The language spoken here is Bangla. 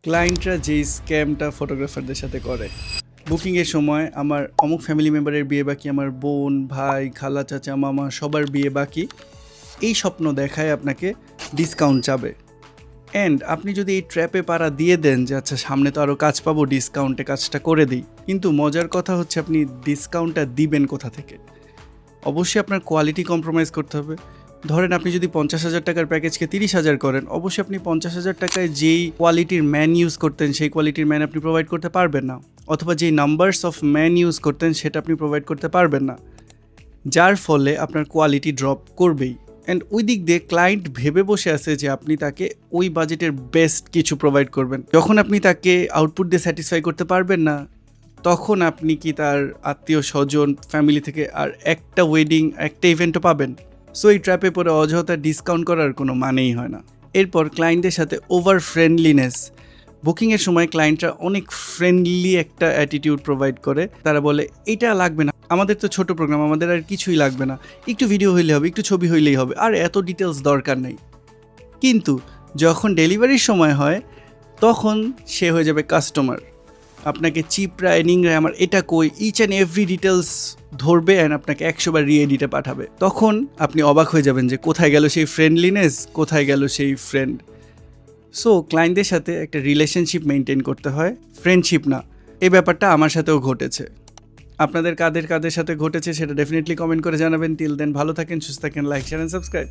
ক্লায়েন্টরা যেই স্ক্যামটা ফটোগ্রাফারদের সাথে করে, বুকিংয়ের সময় আমার অমুক ফ্যামিলি মেম্বারের বিয়ে বাকি, আমার বোন, ভাই, খালা, চাচা, মামা সবার বিয়ে বাকি, এই স্বপ্ন দেখায় আপনাকে ডিসকাউন্ট চাবে। অ্যান্ড আপনি যদি এই ট্র্যাপে পাড়া দিয়ে দেন যে আচ্ছা সামনে তো আরও কাজ পাবো, ডিসকাউন্টে কাজটা করে দিই, কিন্তু মজার কথা হচ্ছে আপনি ডিসকাউন্টটা দিবেন কোথা থেকে? অবশ্যই আপনার কোয়ালিটি কম্প্রোমাইজ করতে হবে। ধরেন আপনি যদি 50,000 টাকার প্যাকেজকে 30,000 করেন, অবশ্যই আপনি 50,000 টাকায় যেই কোয়ালিটির ম্যান ইউজ করতেন সেই কোয়ালিটির ম্যান আপনি প্রোভাইড করতে পারবেন না, অথবা যেই নাম্বারস অফ ম্যান ইউজ করতেন সেটা আপনি প্রোভাইড করতে পারবেন না, যার ফলে আপনার কোয়ালিটি ড্রপ করবেই। অ্যান্ড ওই দিক দিয়ে ক্লায়েন্ট ভেবে বসে আছে যে আপনি তাকে ওই বাজেটের বেস্ট কিছু প্রোভাইড করবেন। যখন আপনি তাকে আউটপুট দিয়ে স্যাটিসফাই করতে পারবেন না, তখন আপনি কি তার আত্মীয় স্বজন ফ্যামিলি থেকে আর একটা ওয়েডিং, একটা ইভেন্টও পাবেন? সো এই ট্র্যাপে পরে অযথা ডিসকাউন্ট করার কোনো মানেই হয় না। এরপর ক্লায়েন্টদের সাথে ওভার ফ্রেন্ডলিনেস। বুকিংয়ের সময় ক্লায়েন্টরা অনেক ফ্রেন্ডলি একটা অ্যাটিটিউড প্রোভাইড করে। তারা বলে এটা লাগবে না, আমাদের তো ছোট প্রোগ্রাম, আমাদের আর কিছুই লাগবে না, একটু ভিডিও হইলে হবে, একটু ছবি হইলেই হবে, আর এত ডিটেলস দরকার নেই। কিন্তু যখন ডেলিভারির সময় হয় তখন সে হয়ে যাবে কাস্টমার। আপনাকে চিপরা এনিংরা আমার এটা কই ইচ অ্যান্ড এভরি ডিটেলস ধরবে অ্যান্ড আপনাকে 100 বার রিএডিটে পাঠাবে। তখন আপনি অবাক হয়ে যাবেন যে কোথায় গেল সেই ফ্রেন্ডলিনেস, কোথায় গেল সেই ফ্রেন্ড। সো ক্লায়েন্টদের সাথে একটা রিলেশনশিপ মেনটেন করতে হয়, ফ্রেন্ডশিপ না। এই ব্যাপারটা আমার সাথেও ঘটেছে। আপনাদের কাদের কাদের সাথে ঘটেছে সেটা ডেফিনেটলি কমেন্ট করে জানাবেন। টিল দেন ভালো থাকেন, সুস্থ থাকেন, লাইক, শেয়ার অ্যান্ড সাবস্ক্রাইব।